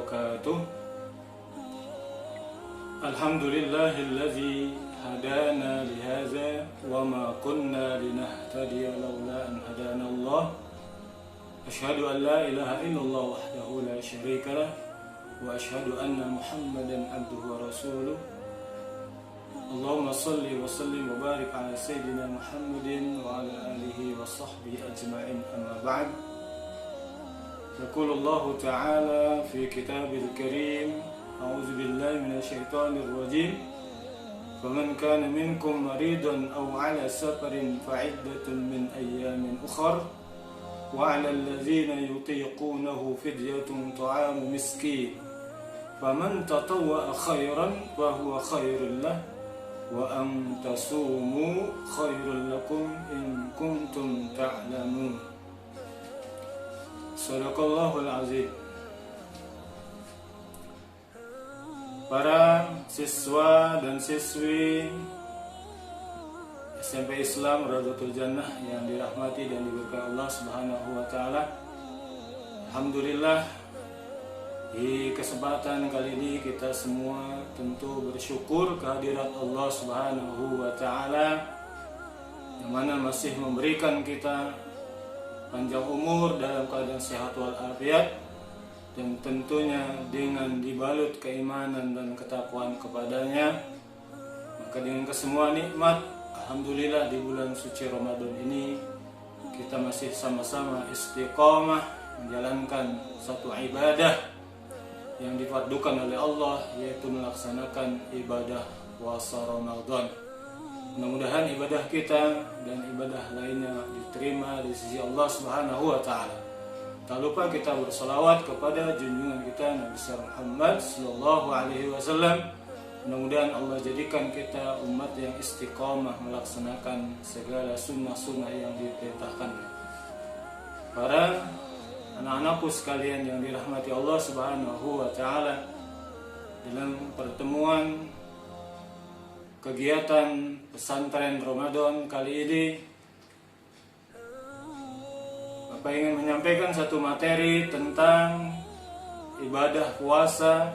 wabarakatuh. Alhamdulillahilladzi hadana lihadza wa ma kunna linahtadiya laula an hadana Allah. Asyhadu an la ilaha illallah wahdahu la syarika lah wa asyhadu anna Muhammadan abduhu wa rasuluh. Allahumma salli wa sallim wa barik ala sayyidina Muhammadin wa ala alihi wa sahbihi ajma'in, amma ba'd. Yaqulu Allah ta'ala fi kitabil karim, a'udzu billahi minasyaitonir rajim. Faman kana minkum maridan aw ala safarin fa'iddatun min ayyamin ukhra wa 'alal ladzina yutiqunahu fidyatun ta'amu miskin. Faman tatawwa'a khairan fa huwa khairul lahu wa an tasumu khairul lakum in kuntum ta'lamun. Sadaqallahul azim. Para siswa dan siswi SMP Islam Radhatul Jannah yang dirahmati dan diberkahi Allah Subhanahu wa taala. Alhamdulillah, di kesempatan kali ini kita semua tentu bersyukur kehadirat Allah Subhanahu wa taala yang mana masih memberikan kita panjang umur dalam keadaan sehat walafiat, dan tentunya dengan dibalut keimanan dan ketakwaan kepadanya. Maka dengan kesemua nikmat, alhamdulillah di bulan suci Ramadan ini kita masih sama-sama istiqomah menjalankan satu ibadah yang difardukan oleh Allah, yaitu melaksanakan ibadah puasa Ramadan. Mudah-mudahan ibadah kita dan ibadah lainnya diterima di sisi Allah Subhanahu wa taala. Tak lupa kita berselawat kepada junjungan kita Nabi Muhammad sallallahu alaihi wasallam. Mudah-mudahan Allah jadikan kita umat yang istiqomah melaksanakan segala sunnah-sunnah yang diperintahkan. Para anak-anakku sekalian yang dirahmati Allah Subhanahu wa taala, dalam pertemuan kegiatan pesantren Ramadan kali ini, Bapak ingin menyampaikan satu materi tentang ibadah puasa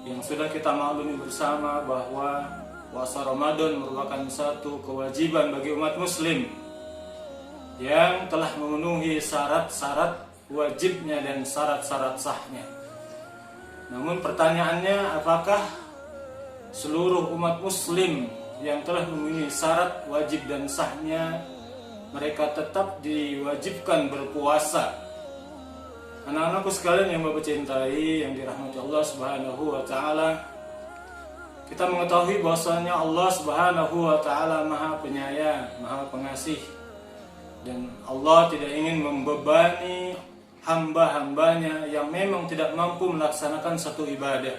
yang sudah kita maklumi bersama bahwa puasa Ramadan merupakan satu kewajiban bagi umat muslim yang telah memenuhi syarat-syarat wajibnya dan syarat-syarat sahnya. Namun pertanyaannya, apakah seluruh umat muslim yang telah memenuhi syarat wajib dan sahnya mereka tetap diwajibkan berpuasa? Anak-anakku sekalian yang Bapak cintai, yang dirahmati Allah Subhanahu wa taala, kita mengetahui bahwasanya Allah Subhanahu wa taala Maha Penyayang, Maha Pengasih, dan Allah tidak ingin membebani hamba-hambanya yang memang tidak mampu melaksanakan satu ibadah.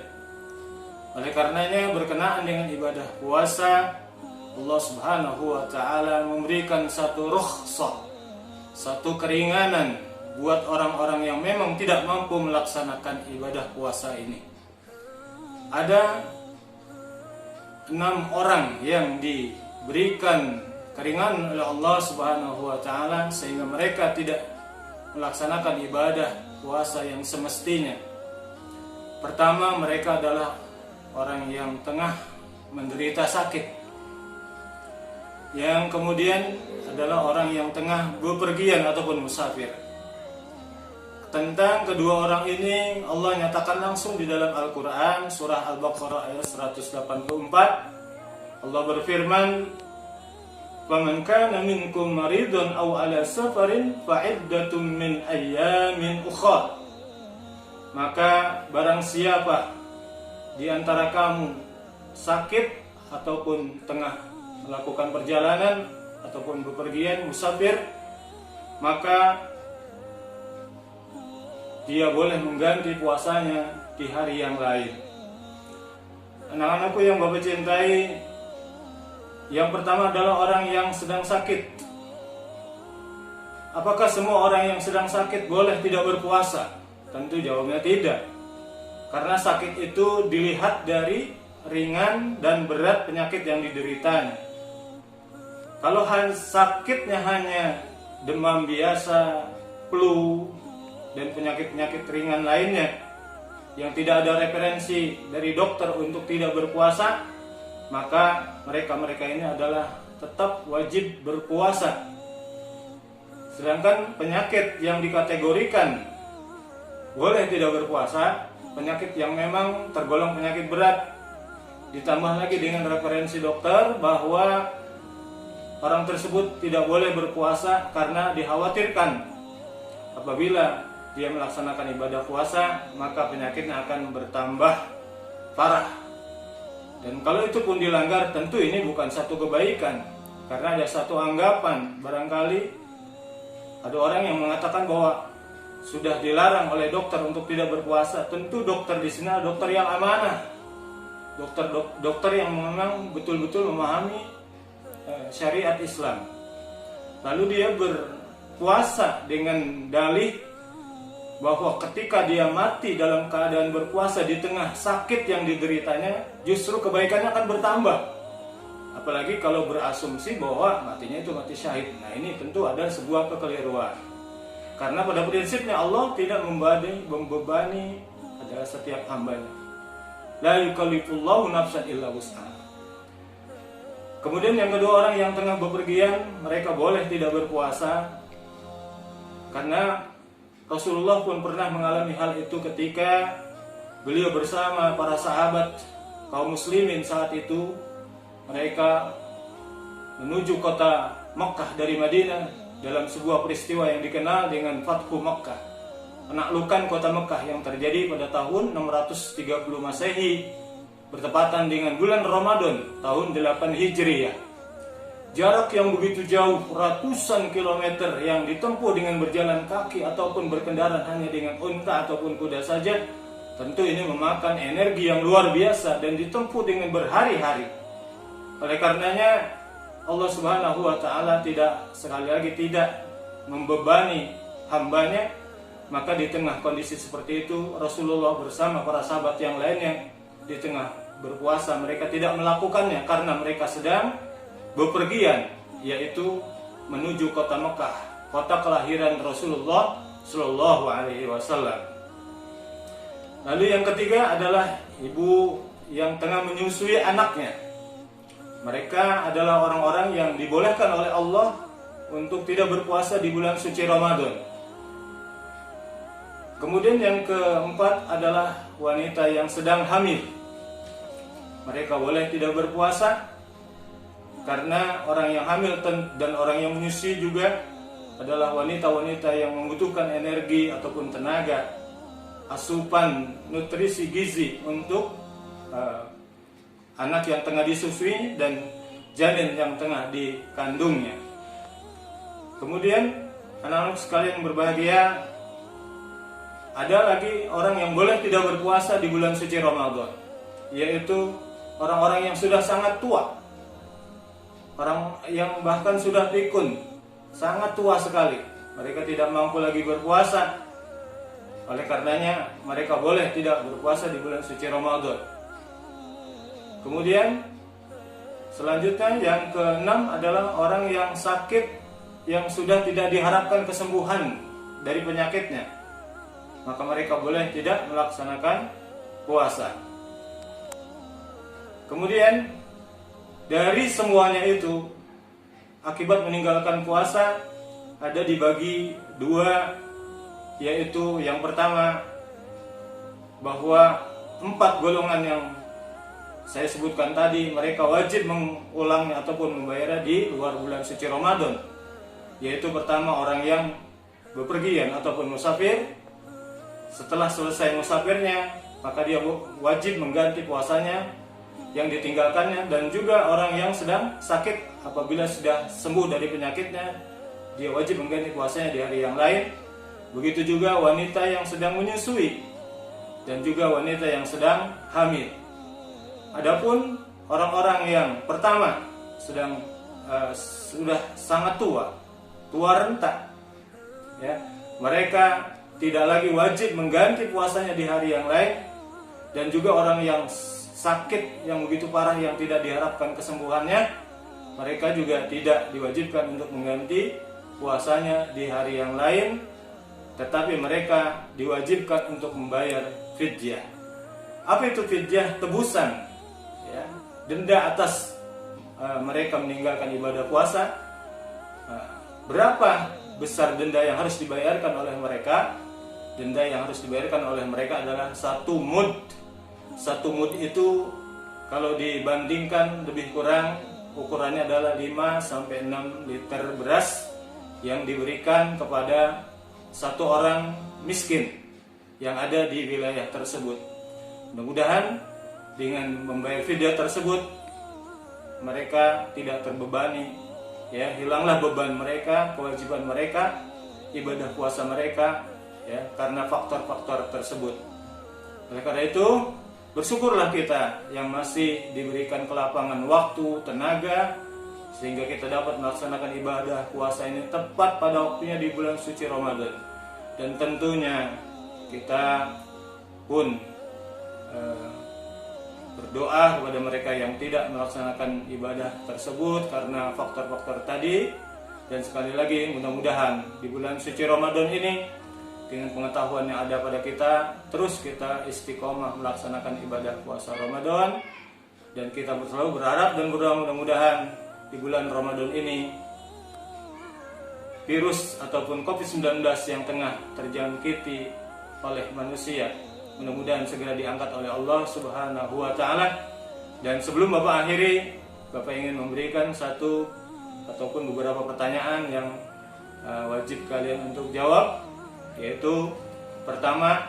Oleh karenanya, berkenaan dengan ibadah puasa, Allah Subhanahu wa taala memberikan satu rukhsah, satu keringanan buat orang-orang yang memang tidak mampu melaksanakan ibadah puasa ini. Ada 6 orang yang diberikan keringanan oleh Allah Subhanahu wa taala sehingga mereka tidak melaksanakan ibadah puasa yang semestinya. Pertama, mereka adalah orang yang tengah menderita sakit. Yang kemudian adalah orang yang tengah bepergian ataupun musafir. Tentang kedua orang ini Allah nyatakan langsung di dalam Al-Quran, surah Al-Baqarah ayat 184. Allah berfirman, "Faman kana minkum maridun aw ala safarin fa'iddatun min ayyamin ukhra." Maka barang siapa di antara kamu sakit ataupun tengah melakukan perjalanan ataupun bepergian musafir, maka dia boleh mengganti puasanya di hari yang lain. Anak-anakku yang Bapak cintai, yang pertama adalah orang yang sedang sakit. Apakah semua orang yang sedang sakit boleh tidak berpuasa? Tentu jawabnya tidak. Karena sakit itu dilihat dari ringan dan berat penyakit yang dideritanya. Kalau sakitnya hanya demam biasa, flu, dan penyakit-penyakit ringan lainnya, yang tidak ada referensi dari dokter untuk tidak berpuasa, maka mereka ini adalah tetap wajib berpuasa. Sedangkan penyakit yang dikategorikan boleh tidak berpuasa, penyakit yang memang tergolong penyakit berat, ditambah lagi dengan referensi dokter bahwa orang tersebut tidak boleh berpuasa karena dikhawatirkan apabila dia melaksanakan ibadah puasa maka penyakitnya akan bertambah parah. Dan kalau itu pun dilanggar, tentu ini bukan satu kebaikan, karena ada satu anggapan, barangkali ada orang yang mengatakan bahwa sudah dilarang oleh dokter untuk tidak berpuasa. Tentu dokter di sini adalah dokter yang amanah, dokter yang memang betul-betul memahami syariat Islam. Lalu dia berpuasa dengan dalih bahwa ketika dia mati dalam keadaan berpuasa di tengah sakit yang dideritanya, justru kebaikannya akan bertambah. Apalagi kalau berasumsi bahwa matinya itu mati syahid. Nah, ini tentu ada sebuah kekeliruan. Karena pada prinsipnya Allah tidak membebani adalah setiap hambanya. La yukallifullahu nafsan illa wus'aha. Kemudian yang kedua, orang yang tengah bepergian, mereka boleh tidak berpuasa. Karena Rasulullah pun pernah mengalami hal itu ketika beliau bersama para sahabat kaum muslimin saat itu. Mereka menuju kota Mekah dari Madinah dalam sebuah peristiwa yang dikenal dengan Fathu Mekah, penaklukan kota Mekah yang terjadi pada tahun 630 Masehi, bertepatan dengan bulan Ramadan tahun 8 Hijriyah. Jarak yang begitu jauh, ratusan kilometer yang ditempuh dengan berjalan kaki ataupun berkendaraan hanya dengan unta ataupun kuda saja, tentu ini memakan energi yang luar biasa dan ditempuh dengan berhari-hari. Oleh karenanya Allah Subhanahu wa Ta'ala sekali lagi tidak membebani hambanya. Maka di tengah kondisi seperti itu, Rasulullah bersama para sahabat yang lainnya di tengah berpuasa, mereka tidak melakukannya karena mereka sedang bepergian, yaitu menuju kota Mekah, kota kelahiran Rasulullah Shallallahu Alaihi Wasallam. Lalu yang ketiga adalah ibu yang tengah menyusui anaknya. Mereka adalah orang-orang yang dibolehkan oleh Allah untuk tidak berpuasa di bulan suci Ramadan. Kemudian yang keempat adalah wanita yang sedang hamil. Mereka boleh tidak berpuasa karena orang yang hamil dan orang yang menyusui juga adalah wanita-wanita yang membutuhkan energi ataupun tenaga, asupan nutrisi gizi untuk anak yang tengah disusui dan janin yang tengah dikandungnya. Kemudian anak-anak sekalian berbahagia, ada lagi orang yang boleh tidak berpuasa di bulan suci Ramadan, yaitu orang-orang yang sudah sangat tua. Orang yang bahkan sudah pikun, sangat tua sekali. Mereka tidak mampu lagi berpuasa. Oleh karenanya mereka boleh tidak berpuasa di bulan suci Ramadan. Kemudian selanjutnya yang keenam adalah orang yang sakit, yang sudah tidak diharapkan kesembuhan dari penyakitnya. Maka mereka boleh tidak melaksanakan puasa. Kemudian dari semuanya itu, akibat meninggalkan puasa ada dibagi dua, yaitu yang pertama bahwa 4 golongan yang saya sebutkan tadi mereka wajib mengulangnya ataupun membayarnya di luar bulan suci Ramadan. Yaitu pertama, orang yang bepergian ataupun musafir. Setelah selesai musafirnya, maka dia wajib mengganti puasanya yang ditinggalkannya, dan juga orang yang sedang sakit apabila sudah sembuh dari penyakitnya, dia wajib mengganti puasanya di hari yang lain. Begitu juga wanita yang sedang menyusui dan juga wanita yang sedang hamil. Adapun orang-orang yang pertama sudah sangat tua renta, ya, mereka tidak lagi wajib mengganti puasanya di hari yang lain, dan juga orang yang sakit yang begitu parah yang tidak diharapkan kesembuhannya, mereka juga tidak diwajibkan untuk mengganti puasanya di hari yang lain, tetapi mereka diwajibkan untuk membayar fidyah. Apa itu fidyah? Tebusan, ya, denda atas mereka meninggalkan ibadah puasa. Berapa besar denda yang harus dibayarkan oleh mereka? Denda yang harus dibayarkan oleh mereka adalah 1 mud. 1 mud itu kalau dibandingkan lebih kurang ukurannya adalah 5-6 liter beras yang diberikan kepada 1 orang miskin yang ada di wilayah tersebut. Mudah-mudahan dengan membayar fidyah tersebut mereka tidak terbebani, ya, hilanglah beban mereka, kewajiban mereka, ibadah puasa mereka, ya, karena faktor-faktor tersebut. Oleh karena itu, bersyukurlah kita yang masih diberikan kelapangan waktu, tenaga, sehingga kita dapat melaksanakan ibadah puasa ini tepat pada waktunya di bulan suci Ramadan. Dan tentunya kita pun berdoa kepada mereka yang tidak melaksanakan ibadah tersebut karena faktor-faktor tadi. Dan sekali lagi, mudah-mudahan di bulan suci Ramadan ini dengan pengetahuan yang ada pada kita, terus kita istiqomah melaksanakan ibadah puasa Ramadan. Dan kita selalu berharap dan berdoa mudah-mudahan di bulan Ramadan ini virus ataupun COVID-19 yang tengah terjangkiti oleh manusia mudah-mudahan segera diangkat oleh Allah Subhanahu wa Ta'ala. Dan sebelum Bapak akhiri, Bapak ingin memberikan satu ataupun beberapa pertanyaan yang wajib kalian untuk jawab, yaitu pertama,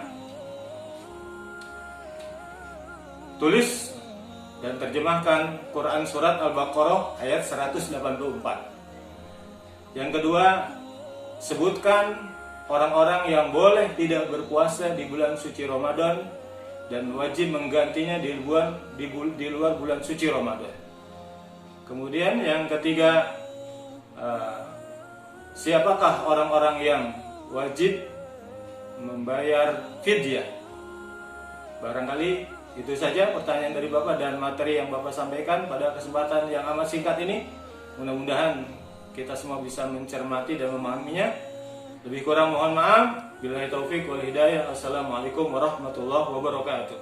tulis dan terjemahkan Quran Surat Al-Baqarah ayat 184. Yang kedua, sebutkan orang-orang yang boleh tidak berpuasa di bulan suci Ramadan dan wajib menggantinya di luar bulan suci Ramadan. Kemudian yang ketiga, siapakah orang-orang yang wajib membayar fidyah? Barangkali itu saja pertanyaan dari Bapak dan materi yang Bapak sampaikan pada kesempatan yang amat singkat ini. Mudah-mudahan kita semua bisa mencermati dan memahaminya. Lebih kurang mohon maaf. Billahi taufik wal hidayah. Assalamualaikum warahmatullahi wabarakatuh.